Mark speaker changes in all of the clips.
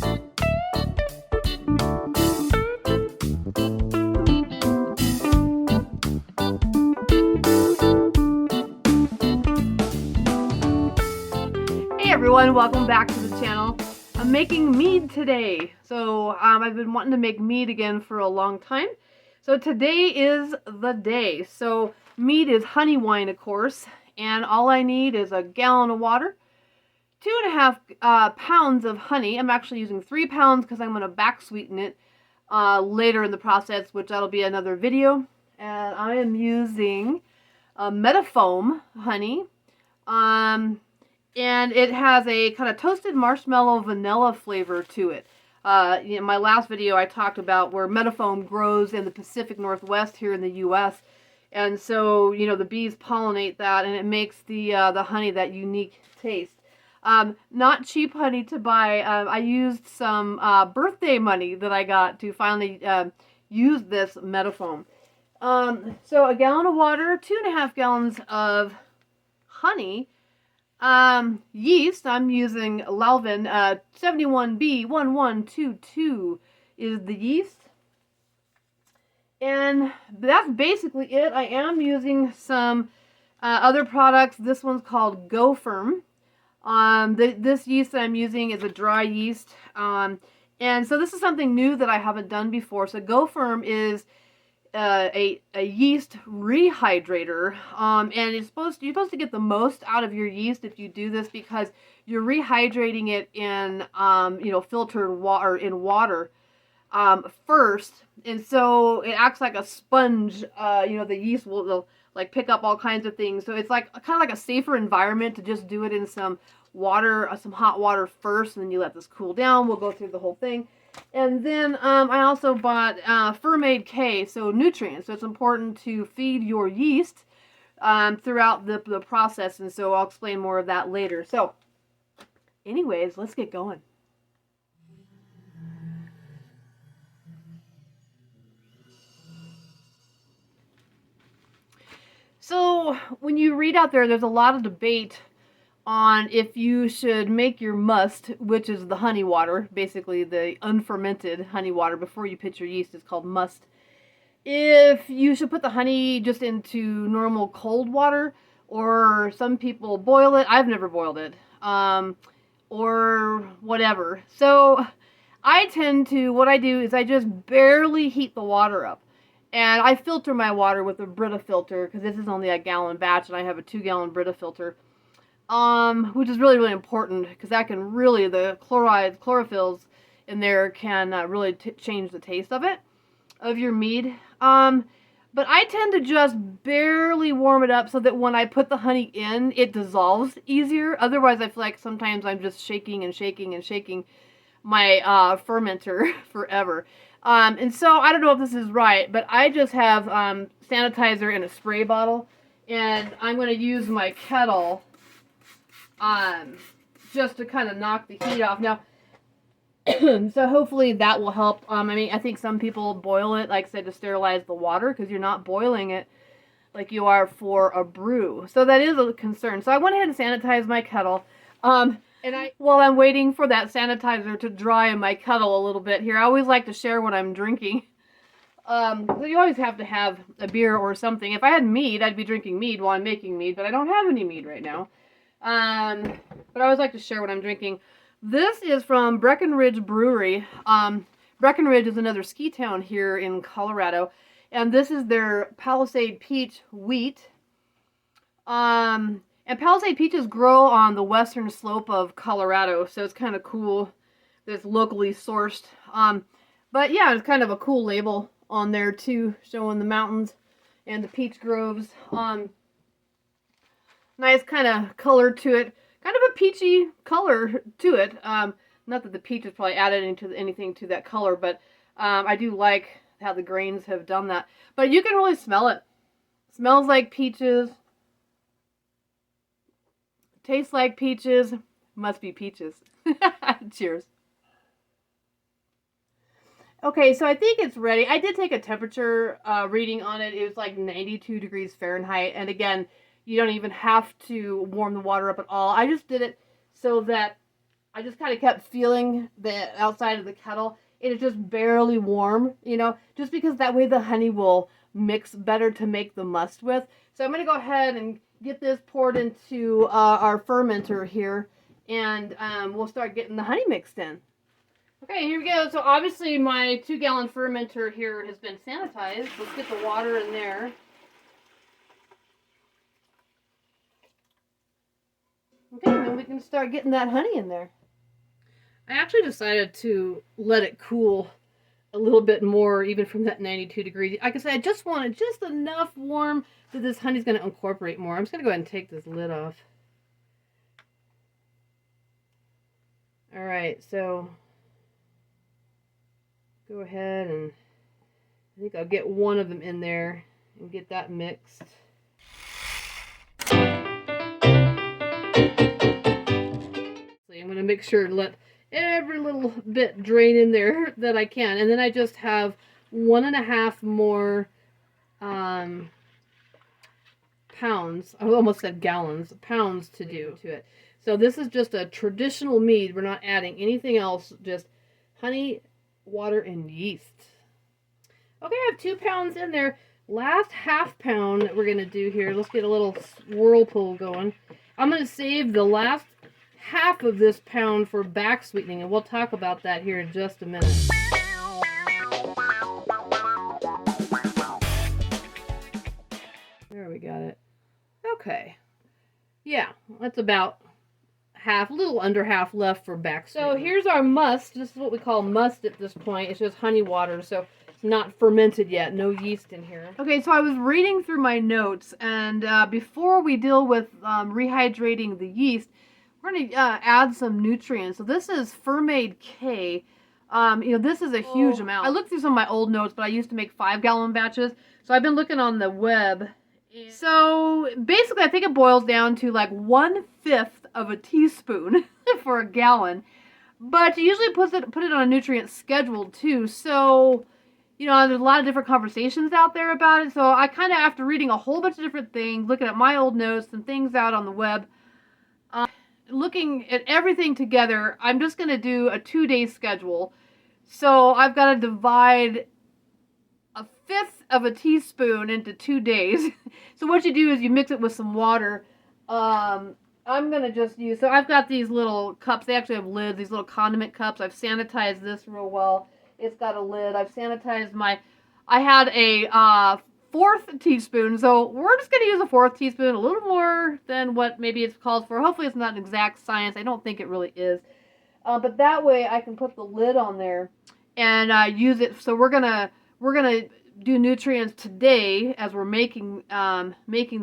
Speaker 1: Hey everyone, welcome back to the channel. I'm making mead today. So I've been wanting to make mead again for a long time. So today is the day. So mead is honey wine, of course, and all I need is a gallon of water, 2.5 pounds of honey. I'm actually using 3 pounds because I'm going to back sweeten it later in the process, which that'll be another video. And I am using Meadowfoam honey. And it has a kind of toasted marshmallow vanilla flavor to it. In my last video, I talked about where Meadowfoam grows in the Pacific Northwest here in the U.S. And so, you know, the bees pollinate that, and it makes the honey that unique taste. Not cheap honey to buy. I used some birthday money that I got to finally use this Meadowfoam. So a gallon of water, 2.5 gallons of honey. Yeast, I'm using Lalvin 71B1122 is the yeast. And that's basically it. I am using some other products. This one's called Go Firm. This yeast that I'm using is a dry yeast. And so this is something new that I haven't done before. So Go Firm is a yeast rehydrator, and you're supposed to get the most out of your yeast if you do this, because you're rehydrating it in filtered water, first, and so it acts like a sponge. The yeast will like pick up all kinds of things, so it's like kind of like a safer environment to just do it in some water, some hot water first, and then you let this cool down. We'll go through the whole thing. And then I also bought Fermaid K, so nutrients. So it's important to feed your yeast throughout the process, and so I'll explain more of that later. So anyways, let's get going. So when you read out there's a lot of debate on if you should make your must, which is the honey water, basically the unfermented honey water before you put your yeast, is called must. If you should put the honey just into normal cold water, or some people boil it. I've never boiled it, or whatever. So what I do is I just barely heat the water up. And I filter my water with a Brita filter, because this is only a gallon batch, and I have a 2-gallon Brita filter. Which is really, really important, because that can really, the chlorophylls in there can really change the taste of your mead. But I tend to just barely warm it up so that when I put the honey in, it dissolves easier. Otherwise, I feel like sometimes I'm just shaking and shaking and shaking my fermenter forever. And so I don't know if this is right, but I just have sanitizer in a spray bottle, and I'm going to use my kettle just to kind of knock the heat off. Now, so hopefully that will help. I think some people boil it, like I said, to sterilize the water, because you're not boiling it like you are for a brew. So that is a concern. So I went ahead and sanitized my kettle. While I'm waiting for that sanitizer to dry in my kettle a little bit here, I always like to share what I'm drinking. So you always have to have a beer or something. If I had mead, I'd be drinking mead while I'm making mead, but I don't have any mead right now. But I always like to share what I'm drinking. This is from Breckenridge Brewery. Breckenridge is another ski town here in Colorado, and this is their Palisade Peach wheat. And Palisade peaches grow on the western slope of Colorado, so it's kind of cool that it's locally sourced. But yeah, it's kind of a cool label on there too, showing the mountains and the peach groves. Nice kind of color to it. Kind of a peachy color to it. Not that the peach has probably added anything to that color, but I do like how the grains have done that. But you can really smell it. Smells like peaches. Tastes like peaches. Must be peaches. Cheers. Okay, so I think it's ready. I did take a temperature reading on it. It was like 92 degrees Fahrenheit. And again, you don't even have to warm the water up at all. I just did it so that I just kind of kept feeling the outside of the kettle. It is just barely warm, you know, just because that way the honey will mix better to make the must with. So I'm going to go ahead and get this poured into our fermenter here, and we'll start getting the honey mixed in. Okay, here we go. So obviously my 2-gallon fermenter here has been sanitized. Let's get the water in there. Okay, then we can start getting that honey in there. I actually decided to let it cool a little bit more, even from that 92 degrees. Like I said, I just wanted just enough warm that this honey's going to incorporate more. I'm just going to go ahead and take this lid off. All right, so go ahead and I think I'll get one of them in there and get that mixed. I'm going to make sure to let every little bit drain in there that I can. And then I just have 1.5 more pounds. I almost said gallons. Pounds to do to it. So this is just a traditional mead. We're not adding anything else. Just honey, water, and yeast. Okay, I have 2 pounds in there. Last half pound that we're going to do here. Let's get a little whirlpool going. I'm going to save the last half of this pound for back sweetening, and we'll talk about that here in just a minute. There we got it. Okay. Yeah, that's about half, a little under half left for back sweetening. So here's our must. This is what we call must at this point. It's just honey water, so it's not fermented yet. No yeast in here. Okay, so I was reading through my notes, and before we deal with rehydrating the yeast, we're going to add some nutrients. So this is Fermaid K. This is a huge amount. I looked through some of my old notes, but I used to make 5-gallon batches. So I've been looking on the web. So basically, I think it boils down to like 1/5 of a teaspoon for a gallon. But you usually put it on a nutrient schedule too. So, there's a lot of different conversations out there about it. So I kind of, after reading a whole bunch of different things, looking at my old notes and things out on the web, looking at everything together, I'm just going to do a 2-day schedule. So I've got to divide 1/5 of a teaspoon into 2 days. So what you do is you mix it with some water. I'm going to just use, so I've got these little cups. They actually have lids, these little condiment cups. I've sanitized this real well. It's got a lid. I've sanitized I had a 1/4 teaspoon, so we're just going to use a 1/4 teaspoon, a little more than what maybe it's called for. Hopefully it's not an exact science. I don't think it really is. But that way I can put the lid on there and use it. So we're gonna do nutrients today as we're making the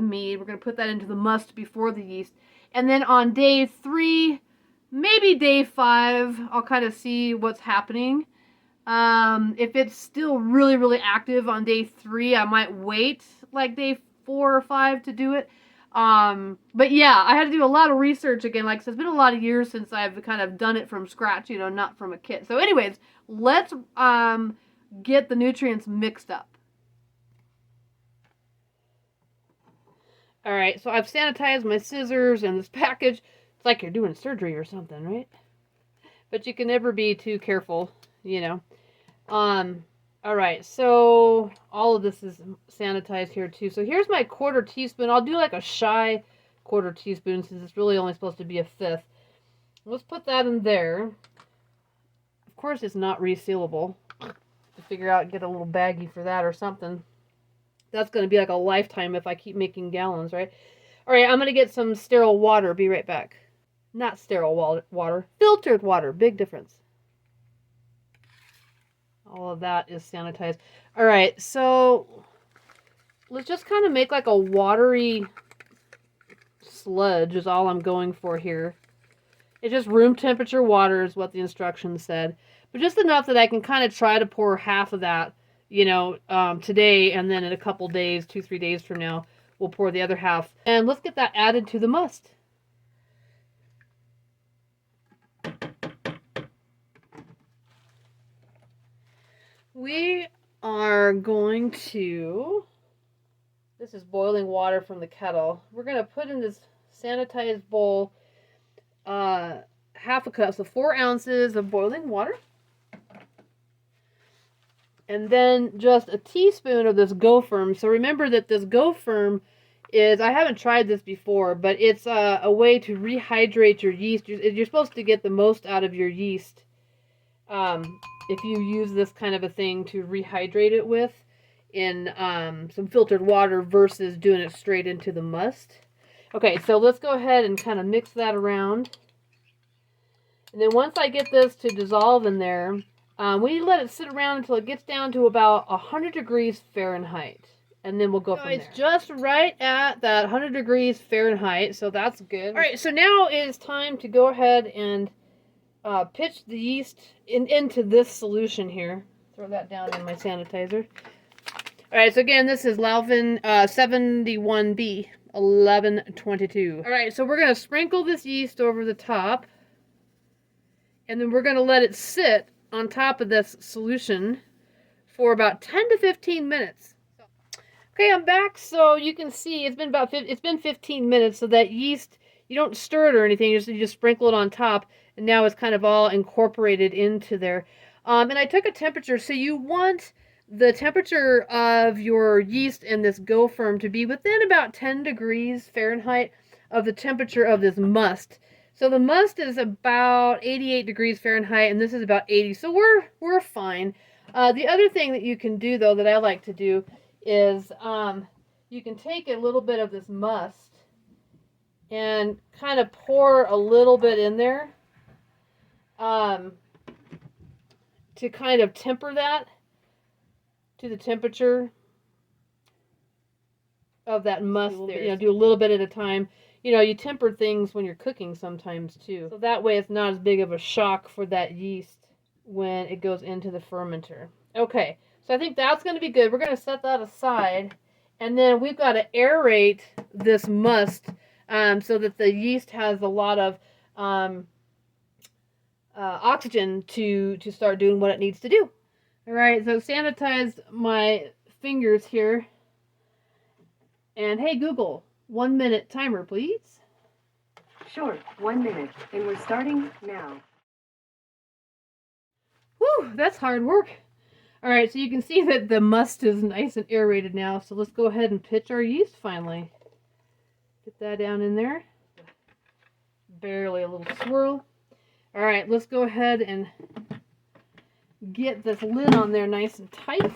Speaker 1: mead. We're gonna put that into the must before the yeast, and then on day 3, maybe day 5, I'll kind of see what's happening. If it's still really, really active on day 3, I might wait like day 4 or 5 to do it. But yeah, I had to do a lot of research again. Like I said, it's been a lot of years since I've kind of done it from scratch, not from a kit. So anyways, let's get the nutrients mixed up. All right, so I've sanitized my scissors and this package. It's like you're doing surgery or something, right? But you can never be too careful, All right, so all of this is sanitized here too. So here's my 1/4 teaspoon. I'll do like a shy 1/4 teaspoon since it's really only supposed to be 1/5. Let's put that in there. Of course, it's not resealable. To figure out, get a little baggie for that or something. That's going to be like a lifetime if I keep making gallons, right? All right, I'm going to get some sterile water. Be right back. Not sterile water, filtered water. Big difference. All of that is sanitized. All right, so let's just kind of make like a watery sludge is all I'm going for here. It's just room temperature water is what the instructions said. But just enough that I can kind of try to pour half of that, today, and then in a couple days, 2-3 days from now, we'll pour the other half. And let's get that added to the must. We are going to, this is boiling water from the kettle. We're going to put in this sanitized bowl half a cup, so 4 ounces of boiling water. And then just a teaspoon of this Go-Firm. So remember that this Go-Firm is, I haven't tried this before, but it's a way to rehydrate your yeast. You're supposed to get the most out of your yeast if you use this kind of a thing to rehydrate it with in some filtered water versus doing it straight into the must. Okay, so let's go ahead and kind of mix that around. And then once I get this to dissolve in there, we need to let it sit around until it gets down to about 100 degrees Fahrenheit. And then we'll go from there. It's just right at that 100 degrees Fahrenheit, so that's good. All right, so now it is time to go ahead and pitch the yeast into this solution here. Throw that down in my sanitizer. All right, so again, this is Lalvin 71B 1122. All right, so we're going to sprinkle this yeast over the top, and then we're going to let it sit on top of this solution for about 10 to 15 minutes. Okay, I'm back. So you can see it's been 15 minutes. So that yeast, you don't stir it or anything. You just sprinkle it on top, and now it's kind of all incorporated into there. And I took a temperature. So you want the temperature of your yeast and this Go-Firm to be within about 10 degrees Fahrenheit of the temperature of this must. So the must is about 88 degrees Fahrenheit, and this is about 80. So we're fine. The other thing that you can do, though, that I like to do is you can take a little bit of this must and kind of pour a little bit in there to kind of temper that to the temperature of that must there. You know, do a little bit at a time. You know, you temper things when you're cooking sometimes too. So that way it's not as big of a shock for that yeast when it goes into the fermenter. Okay, so I think that's going to be good. We're going to set that aside. And then we've got to aerate this must so that the yeast has a lot of oxygen to start doing what it needs to do. All right, so sanitized my fingers here. And hey, Google, 1 minute timer, please.
Speaker 2: Sure, 1 minute, and we're starting now.
Speaker 1: Whew, that's hard work. All right, so you can see that the must is nice and aerated now. So let's go ahead and pitch our yeast finally. Get that down in there. Barely a little swirl. All right, let's go ahead and get this lid on there nice and tight.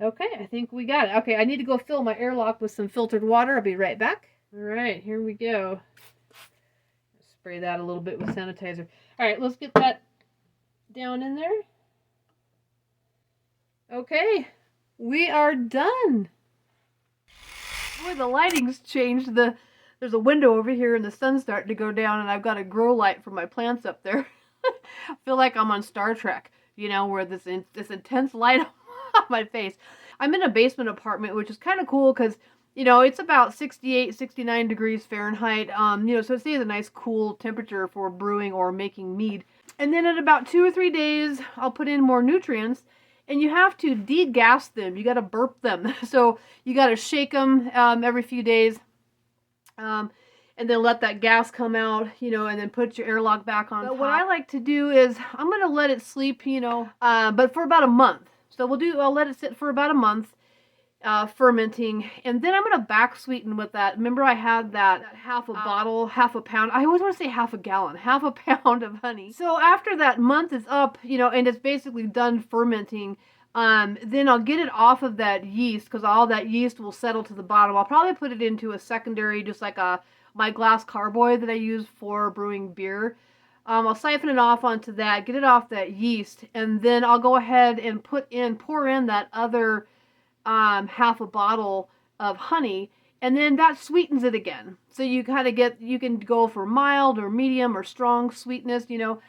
Speaker 1: Okay, I think we got it. Okay, I need to go fill my airlock with some filtered water. I'll be right back. All right, here we go. Spray that a little bit with sanitizer. All right, let's get that down in there. Okay, we are done. Boy, the lighting's changed. There's a window over here and the sun's starting to go down, and I've got a grow light for my plants up there. I feel like I'm on Star Trek, you know, where this intense light on my face. I'm in a basement apartment, which is kind of cool because, you know, it's about 68, 69 degrees Fahrenheit. You know, so it stays a nice cool temperature for brewing or making mead. And then in about 2 or 3 days, I'll put in more nutrients. And you have to degas them. You got to burp them. So you got to shake them every few days. And then let that gas come out, you know, and then put your airlock back on top. What I like to do is I'm going to let it sleep, you know, but for about a month. So I'll let it sit for about a month, fermenting, and then I'm going to back sweeten with that. Remember I had that half a bottle, half a pound. I always want to say half a gallon, half a pound of honey. So after that month is up, you know, and it's basically done fermenting, then I'll get it off of that yeast because all that yeast will settle to the bottom. I'll probably put it into a secondary, just like my glass carboy that I use for brewing beer. I'll siphon it off onto that, get it off that yeast, and then I'll go ahead and pour in that other half a bottle of honey, and then that sweetens it again. So you can go for mild or medium or strong sweetness, you know.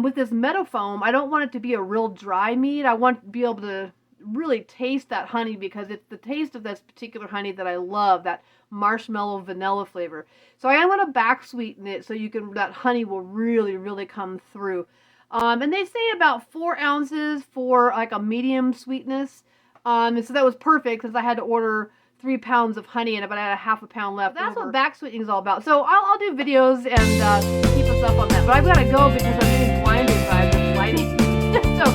Speaker 1: With this Meadowfoam, I don't want it to be a real dry mead. I want to be able to really taste that honey because it's the taste of this particular honey that I love, that marshmallow vanilla flavor. So I am going to back sweeten it so that honey will really, really come through. And they say about 4 ounces for like a medium sweetness. And so that was perfect because I had to order 3 pounds of honey in it, but I had a half a pound left. That's what back sweetening is all about. So I'll do videos and keep us up on that. But I've got to go because I'm getting blinded by the lighting. So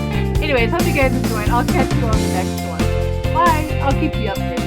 Speaker 1: anyways, hope you guys enjoyed. I'll catch you on the next one. Bye. I'll keep you updated.